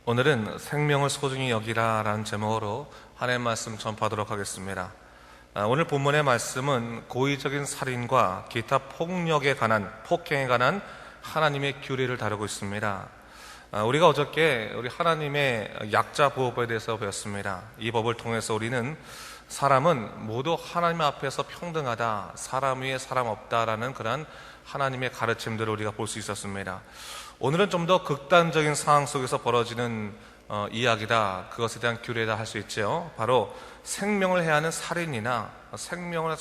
오늘은 생명을 소중히 여기라 라는 제목으로 하나님의 말씀 전파하도록 하겠습니다. 오늘 본문의 말씀은 고의적인 살인과 기타 폭행에 관한 하나님의 규례를 다루고 있습니다. 우리가 어저께 우리 하나님의 약자 보호법에 대해서 배웠습니다. 이 법을 통해서 우리는 사람은 모두 하나님 앞에서 평등하다, 사람 위에 사람 없다라는 그런 하나님의 가르침들을 우리가 볼 수 있었습니다. 오늘은 좀 더 극단적인 상황 속에서 벌어지는 이야기다, 그것에 대한 규례다 할 수 있죠. 바로 생명을 해하는 살인이나 생명을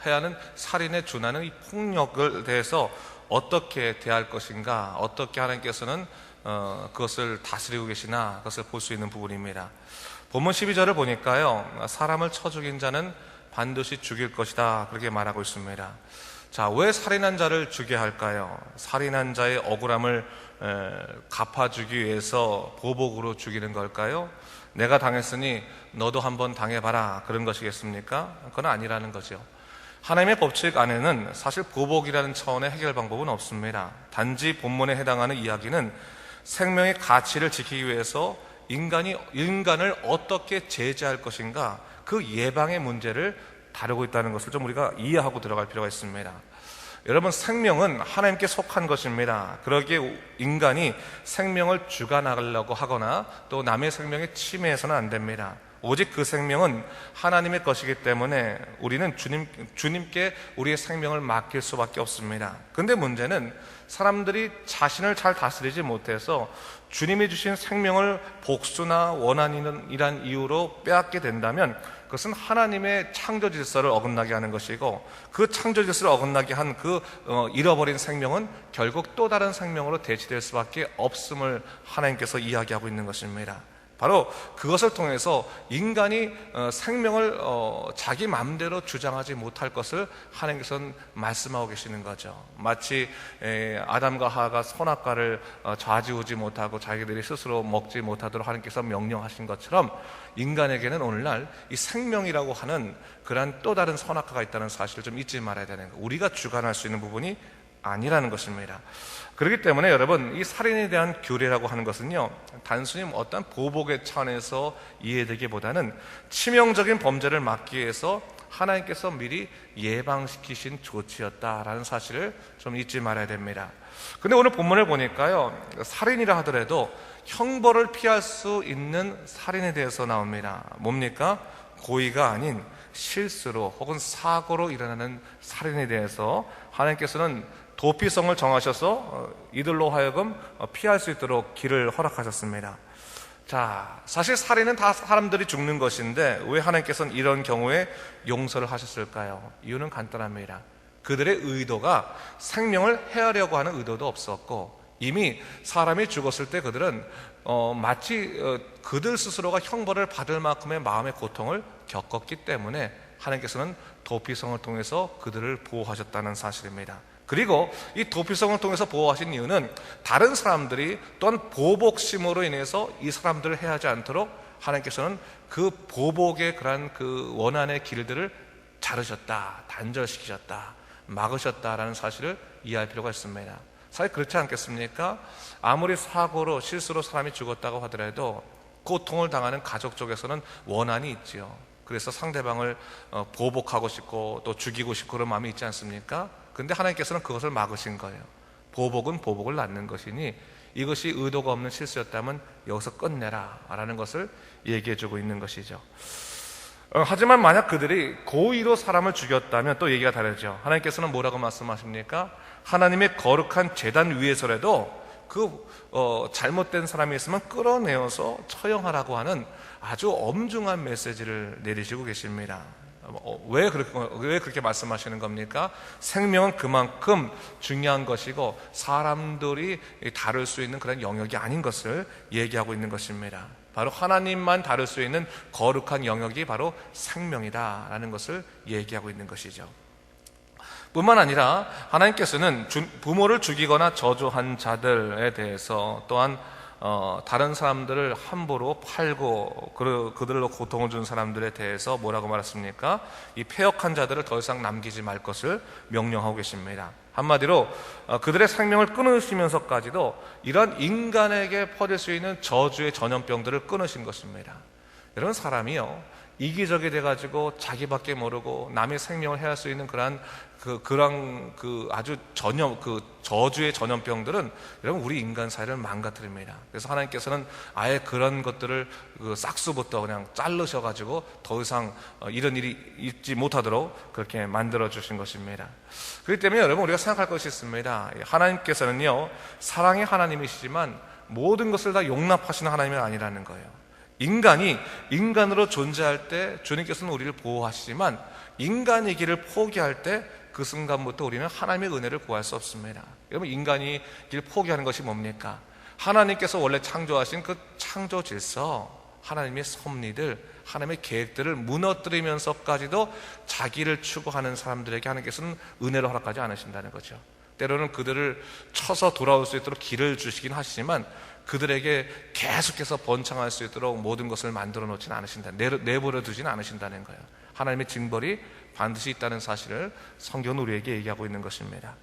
해하는 살인에 준하는 이 폭력을 대해서 어떻게 대할 것인가, 어떻게 하나님께서는 그것을 다스리고 계시나, 그것을 볼 수 있는 부분입니다. 본문 12절을 보니까요, 사람을 쳐 죽인 자는 반드시 죽일 것이다, 그렇게 말하고 있습니다. 자, 왜 살인한 자를 죽여야 할까요? 살인한 자의 억울함을 갚아주기 위해서 보복으로 죽이는 걸까요? 내가 당했으니 너도 한번 당해봐라, 그런 것이겠습니까? 그건 아니라는 거죠. 하나님의 법칙 안에는 사실 보복이라는 차원의 해결 방법은 없습니다. 단지 본문에 해당하는 이야기는 생명의 가치를 지키기 위해서 인간을 어떻게 제재할 것인가, 그 예방의 문제를 다루고 있다는 것을 좀 우리가 이해하고 들어갈 필요가 있습니다. 여러분, 생명은 하나님께 속한 것입니다. 그러기에 인간이 생명을 주관하려고 하거나 또 남의 생명에 침해해서는 안 됩니다. 오직 그 생명은 하나님의 것이기 때문에 우리는 주님께 우리의 생명을 맡길 수밖에 없습니다. 그런데 문제는 사람들이 자신을 잘 다스리지 못해서 주님이 주신 생명을 복수나 원한이란 이유로 빼앗게 된다면 그것은 하나님의 창조 질서를 어긋나게 하는 것이고, 그 창조 질서를 어긋나게 한 잃어버린 생명은 결국 또 다른 생명으로 대치될 수밖에 없음을 하나님께서 이야기하고 있는 것입니다. 바로 그것을 통해서 인간이 생명을 자기 마음대로 주장하지 못할 것을 하나님께서는 말씀하고 계시는 거죠. 마치 아담과 하와가 선악과를 좌지우지 못하고 자기들이 스스로 먹지 못하도록 하나님께서 명령하신 것처럼 인간에게는 오늘날 이 생명이라고 하는 그러한 또 다른 선악과가 있다는 사실을 좀 잊지 말아야 되는 거예요. 우리가 주관할 수 있는 부분이 아니라는 것입니다. 그렇기 때문에 여러분, 이 살인에 대한 규례라고 하는 것은요, 단순히 어떤 보복의 차원에서 이해되기보다는 치명적인 범죄를 막기 위해서 하나님께서 미리 예방시키신 조치였다라는 사실을 좀 잊지 말아야 됩니다. 근데 오늘 본문을 보니까요, 살인이라 하더라도 형벌을 피할 수 있는 살인에 대해서 나옵니다. 뭡니까? 고의가 아닌 실수로 혹은 사고로 일어나는 살인에 대해서 하나님께서는 도피성을 정하셔서 이들로 하여금 피할 수 있도록 길을 허락하셨습니다. 자, 사실 살인은 다 사람들이 죽는 것인데 왜 하나님께서는 이런 경우에 용서를 하셨을까요? 이유는 간단합니다. 그들의 의도가 생명을 해하려고 하는 의도도 없었고, 이미 사람이 죽었을 때 그들은 마치 그들 스스로가 형벌을 받을 만큼의 마음의 고통을 겪었기 때문에 하나님께서는 도피성을 통해서 그들을 보호하셨다는 사실입니다. 그리고 이 도피성을 통해서 보호하신 이유는 다른 사람들이 또한 보복심으로 인해서 이 사람들을 해하지 않도록 하나님께서는 그 보복의 그러한 그 원한의 길들을 자르셨다, 단절시키셨다, 막으셨다라는 사실을 이해할 필요가 있습니다. 사실 그렇지 않겠습니까? 아무리 사고로 실수로 사람이 죽었다고 하더라도 고통을 당하는 가족 쪽에서는 원한이 있지요. 그래서 상대방을 보복하고 싶고 또 죽이고 싶고 그런 마음이 있지 않습니까? 그런데 하나님께서는 그것을 막으신 거예요. 보복은 보복을 낳는 것이니 이것이 의도가 없는 실수였다면 여기서 끝내라 라는 것을 얘기해주고 있는 것이죠. 하지만 만약 그들이 고의로 사람을 죽였다면 또 얘기가 다르죠. 하나님께서는 뭐라고 말씀하십니까? 하나님의 거룩한 제단 위에서라도 잘못된 사람이 있으면 끌어내어서 처형하라고 하는 아주 엄중한 메시지를 내리시고 계십니다. 왜 그렇게 말씀하시는 겁니까? 생명은 그만큼 중요한 것이고 사람들이 다룰 수 있는 그런 영역이 아닌 것을 얘기하고 있는 것입니다. 바로 하나님만 다룰 수 있는 거룩한 영역이 바로 생명이다라는 것을 얘기하고 있는 것이죠. 뿐만 아니라 하나님께서는 부모를 죽이거나 저주한 자들에 대해서 또한 다른 사람들을 함부로 팔고 그들로 고통을 준 사람들에 대해서 뭐라고 말했습니까? 이 패역한 자들을 더 이상 남기지 말 것을 명령하고 계십니다. 한마디로 그들의 생명을 끊으시면서까지도 이런 인간에게 퍼질 수 있는 저주의 전염병들을 끊으신 것입니다. 이런 사람이요, 이기적이 돼가지고 자기밖에 모르고 남의 생명을 해할 수 있는 그런 아주 저주의 전염병들은 여러분 우리 인간 사회를 망가뜨립니다. 그래서 하나님께서는 아예 그런 것들을 싹수부터 그냥 자르셔가지고 더 이상 이런 일이 있지 못하도록 그렇게 만들어 주신 것입니다. 그렇기 때문에 여러분 우리가 생각할 것이 있습니다. 하나님께서는요, 사랑의 하나님이시지만 모든 것을 다 용납하시는 하나님은 아니라는 거예요. 인간이 인간으로 존재할 때 주님께서는 우리를 보호하시지만 인간이기를 포기할 때 그 순간부터 우리는 하나님의 은혜를 구할 수 없습니다. 여러분, 인간이기를 포기하는 것이 뭡니까? 하나님께서 원래 창조하신 그 창조 질서, 하나님의 섭리들, 하나님의 계획들을 무너뜨리면서까지도 자기를 추구하는 사람들에게 하나님께서는 은혜를 허락하지 않으신다는 거죠. 때로는 그들을 쳐서 돌아올 수 있도록 길을 주시긴 하시지만 그들에게 계속해서 번창할 수 있도록 모든 것을 만들어 놓지는 않으신다는, 내버려 두지는 않으신다는 거예요. 하나님의 징벌이 반드시 있다는 사실을 성경은 우리에게 얘기하고 있는 것입니다.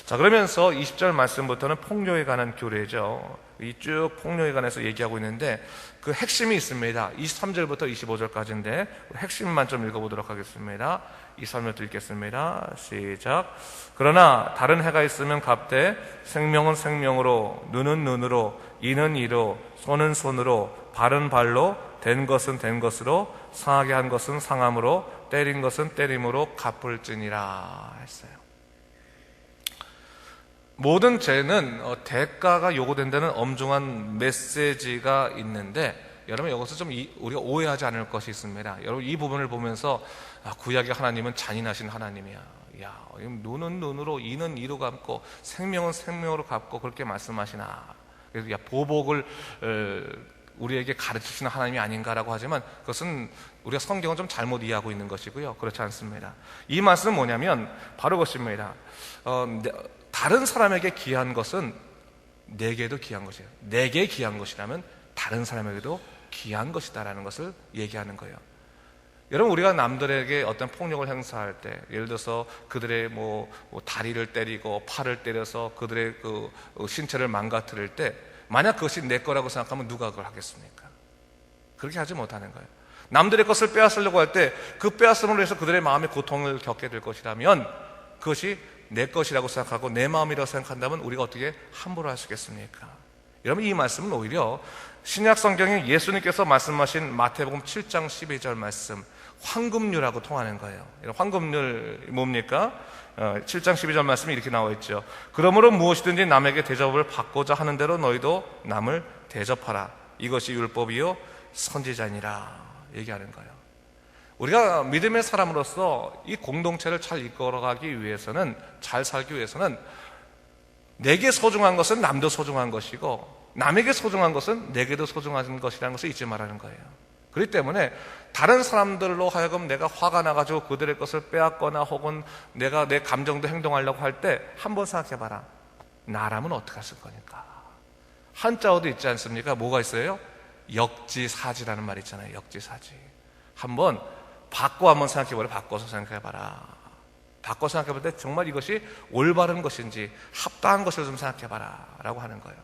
자, 그러면서 20절 말씀부터는 폭력에 관한 교례죠. 이 쭉 폭력에 관해서 얘기하고 있는데 그 핵심이 있습니다. 23절부터 25절까지인데 핵심만 좀 읽어보도록 하겠습니다. 23절부터 읽겠습니다. 시작. 그러나 다른 해가 있으면 갑되 생명은 생명으로, 눈은 눈으로, 이는 이로, 손은 손으로, 발은 발로, 된 것은 된 것으로, 상하게 한 것은 상함으로, 때린 것은 때림으로 갚을지니라 했어요. 모든 죄는 대가가 요구된다는 엄중한 메시지가 있는데, 여러분 여기서 좀 우리가 오해하지 않을 것이 있습니다. 여러분 이 부분을 보면서 구약의 하나님은 잔인하신 하나님이야. 야, 눈은 눈으로, 이는 이로 갚고 생명은 생명으로 갚고 그렇게 말씀하시나. 그래서 야, 보복을 우리에게 가르치시는 하나님이 아닌가라고 하지만 그것은 우리가 성경을 좀 잘못 이해하고 있는 것이고요. 그렇지 않습니다. 이 말씀은 뭐냐면 바로 그것입니다. 다른 사람에게 귀한 것은 내게도 귀한 것이에요. 내게 귀한 것이라면 다른 사람에게도 귀한 것이다라는 것을 얘기하는 거예요. 여러분, 우리가 남들에게 어떤 폭력을 행사할 때, 예를 들어서 그들의 다리를 때리고 팔을 때려서 그들의 그 신체를 망가뜨릴 때, 만약 그것이 내 거라고 생각하면 누가 그걸 하겠습니까? 그렇게 하지 못하는 거예요. 남들의 것을 빼앗으려고 할 때 그 빼앗음으로 해서 그들의 마음에 고통을 겪게 될 것이라면 그것이 내 것이라고 생각하고 내 마음이라고 생각한다면 우리가 어떻게 함부로 할 수 있겠습니까? 여러분, 이 말씀은 오히려 신약 성경에 예수님께서 말씀하신 마태복음 7장 12절 말씀, 황금률하고 통하는 거예요. 황금률 뭡니까? 7장 12절 말씀이 이렇게 나와 있죠. 그러므로 무엇이든지 남에게 대접을 받고자 하는 대로 너희도 남을 대접하라. 이것이 율법이요 선지자니라 얘기하는 거예요. 우리가 믿음의 사람으로서 이 공동체를 잘 이끌어가기 위해서는, 잘 살기 위해서는 내게 소중한 것은 남도 소중한 것이고 남에게 소중한 것은 내게도 소중한 것이라는 것을 잊지 말라는 거예요. 그렇기 때문에 다른 사람들로 하여금 내가 화가 나가지고 그들의 것을 빼앗거나 혹은 내가 내 감정도 행동하려고 할 때 한번 생각해봐라. 나라면 어떻게 했을 거니까. 한자어도 있지 않습니까? 뭐가 있어요? 역지사지라는 말이 있잖아요. 역지사지. 한번 생각해봐라. 바꿔서 생각해봐라. 바꿔 생각해볼 때 정말 이것이 올바른 것인지 합당한 것을 좀 생각해봐라 라고 하는 거예요.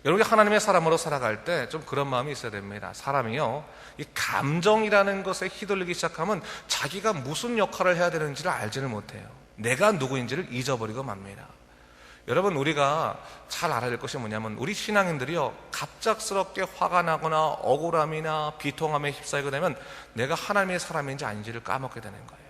여러분이 하나님의 사람으로 살아갈 때 좀 그런 마음이 있어야 됩니다. 사람이요, 이 감정이라는 것에 휘둘리기 시작하면 자기가 무슨 역할을 해야 되는지를 알지를 못해요. 내가 누구인지를 잊어버리고 맙니다. 여러분, 우리가 잘 알아야 될 것이 뭐냐면 우리 신앙인들이요, 갑작스럽게 화가 나거나 억울함이나 비통함에 휩싸이게 되면 내가 하나님의 사람인지 아닌지를 까먹게 되는 거예요.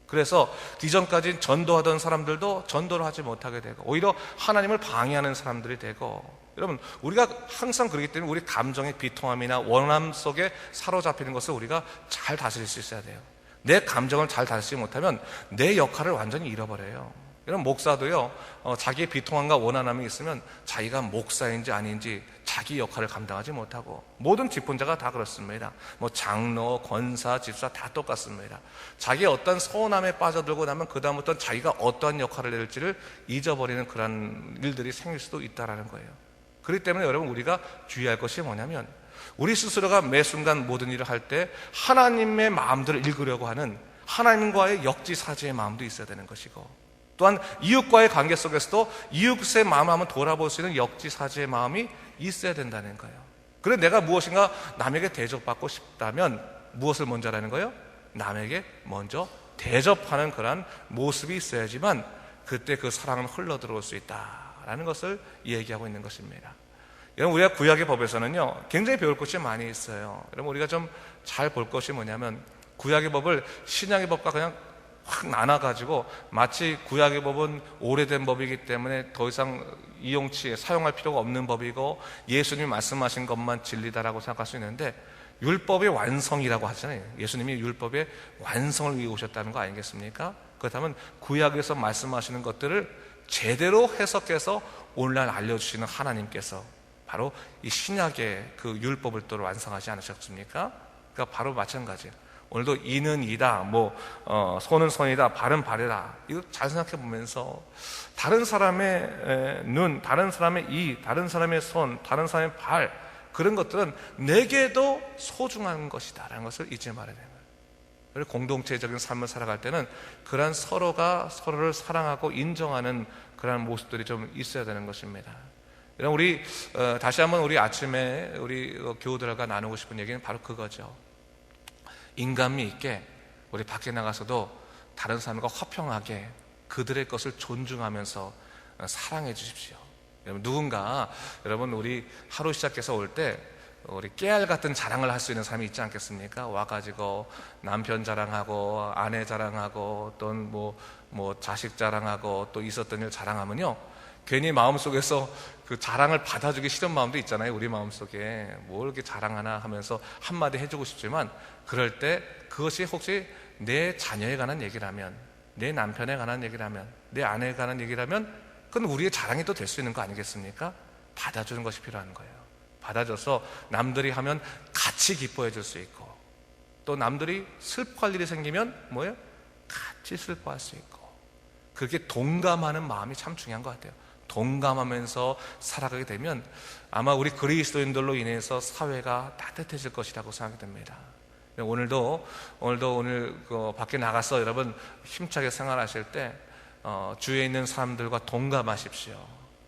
그래서 이전까지 전도하던 사람들도 전도를 하지 못하게 되고 오히려 하나님을 방해하는 사람들이 되고, 여러분, 우리가 항상 그렇기 때문에 우리 감정의 비통함이나 원함 속에 사로잡히는 것을 우리가 잘 다스릴 수 있어야 돼요. 내 감정을 잘 다스리지 못하면 내 역할을 완전히 잃어버려요. 여러분, 목사도요, 자기의 비통함과 원한함이 있으면 자기가 목사인지 아닌지 자기 역할을 감당하지 못하고, 모든 집권자가 다 그렇습니다. 장로, 권사, 집사 다 똑같습니다. 자기의 어떤 서운함에 빠져들고 나면 그 다음부터는 자기가 어떠한 역할을 낼지를 잊어버리는 그런 일들이 생길 수도 있다는 거예요. 그렇기 때문에 여러분, 우리가 주의할 것이 뭐냐면, 우리 스스로가 매 순간 모든 일을 할 때 하나님의 마음들을 읽으려고 하는 하나님과의 역지사지의 마음도 있어야 되는 것이고, 또한 이웃과의 관계 속에서도 이웃의 마음을 한번 돌아볼 수 있는 역지사지의 마음이 있어야 된다는 거예요. 그래서 내가 무엇인가 남에게 대접받고 싶다면 무엇을 먼저 하라는 거예요? 남에게 먼저 대접하는 그런 모습이 있어야지만 그때 그 사랑은 흘러들어올 수 있다라는 것을 얘기하고 있는 것입니다. 여러분, 우리가 구약의 법에서는요, 굉장히 배울 것이 많이 있어요. 여러분, 우리가 좀 잘 볼 것이 뭐냐면, 구약의 법을 신약의 법과 그냥 확 나눠가지고 마치 구약의 법은 오래된 법이기 때문에 더 이상 이용치 사용할 필요가 없는 법이고 예수님이 말씀하신 것만 진리다라고 생각할 수 있는데, 율법의 완성이라고 하잖아요. 예수님이 율법의 완성을 위해 오셨다는 거 아니겠습니까? 그렇다면 구약에서 말씀하시는 것들을 제대로 해석해서 오늘날 알려주시는 하나님께서 바로 이 신약의 그 율법을 또 완성하지 않으셨습니까? 그러니까 바로 마찬가지예요. 오늘도 이는 이다, 손은 손이다, 발은 발이다. 이거 잘 생각해 보면서 다른 사람의 눈, 다른 사람의 이, 다른 사람의 손, 다른 사람의 발, 그런 것들은 내게도 소중한 것이다라는 것을 잊지 말아야 돼요. 그리고 공동체적인 삶을 살아갈 때는 그러한 서로가 서로를 사랑하고 인정하는 그러한 모습들이 좀 있어야 되는 것입니다. 우리 다시 한번 우리 아침에 우리 교우들과 나누고 싶은 얘기는 바로 그거죠. 인간미 있게 우리 밖에 나가서도 다른 사람과 화평하게 그들의 것을 존중하면서 사랑해 주십시오. 여러분, 누군가 여러분 우리 하루 시작해서 올 때 우리 깨알 같은 자랑을 할 수 있는 사람이 있지 않겠습니까? 와가지고 남편 자랑하고 아내 자랑하고 또는 뭐 자식 자랑하고 또 있었던 일 자랑하면요, 괜히 마음속에서 그 자랑을 받아주기 싫은 마음도 있잖아요. 우리 마음속에 뭘 이렇게 자랑하나 하면서 한마디 해주고 싶지만, 그럴 때 그것이 혹시 내 자녀에 관한 얘기라면, 내 남편에 관한 얘기라면, 내 아내에 관한 얘기라면 그건 우리의 자랑이 또 될 수 있는 거 아니겠습니까? 받아주는 것이 필요한 거예요. 받아줘서 남들이 하면 같이 기뻐해 줄 수 있고, 또 남들이 슬퍼할 일이 생기면 뭐예요? 같이 슬퍼할 수 있고, 그렇게 동감하는 마음이 참 중요한 것 같아요. 동감하면서 살아가게 되면 아마 우리 그리스도인들로 인해서 사회가 따뜻해질 것이라고 생각이 됩니다. 오늘도 오늘 밖에 나가서 여러분 힘차게 생활하실 때 주위에 있는 사람들과 동감하십시오.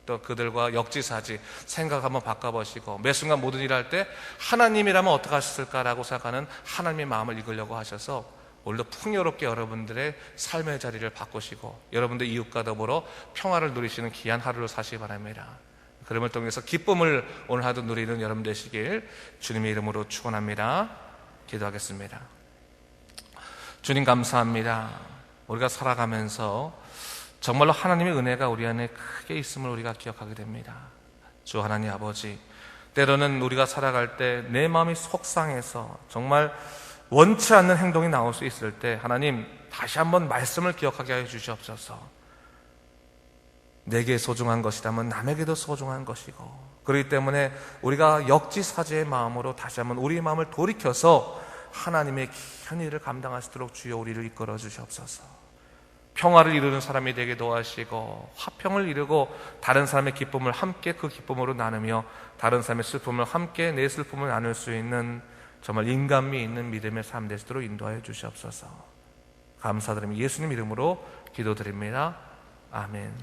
또 그들과 역지사지 생각 한번 바꿔보시고, 매 순간 모든 일을 할 때 하나님이라면 어떻게 하셨을까라고 생각하는 하나님의 마음을 읽으려고 하셔서 오늘도 풍요롭게 여러분들의 삶의 자리를 바꾸시고 여러분들 이웃과 더불어 평화를 누리시는 귀한 하루를 사시기 바랍니다. 그럼을 통해서 기쁨을 오늘 하루 누리는 여러분 되시길 주님의 이름으로 축원합니다. 기도하겠습니다. 주님, 감사합니다. 우리가 살아가면서 정말로 하나님의 은혜가 우리 안에 크게 있음을 우리가 기억하게 됩니다. 주 하나님 아버지, 때로는 우리가 살아갈 때 내 마음이 속상해서 정말 원치 않는 행동이 나올 수 있을 때 하나님, 다시 한번 말씀을 기억하게 하여 주시옵소서. 내게 소중한 것이라면 남에게도 소중한 것이고, 그렇기 때문에 우리가 역지사지의 마음으로 다시 한번 우리의 마음을 돌이켜서 하나님의 귀한 일을 감당할 수 있도록 주여 우리를 이끌어 주시옵소서. 평화를 이루는 사람이 되게 도와주시고, 화평을 이루고 다른 사람의 기쁨을 함께 그 기쁨으로 나누며 다른 사람의 슬픔을 함께 내 슬픔을 나눌 수 있는 정말 인간미 있는 믿음의 삶 되시도록 인도하여 주시옵소서. 감사드리며 예수님 이름으로 기도드립니다. 아멘.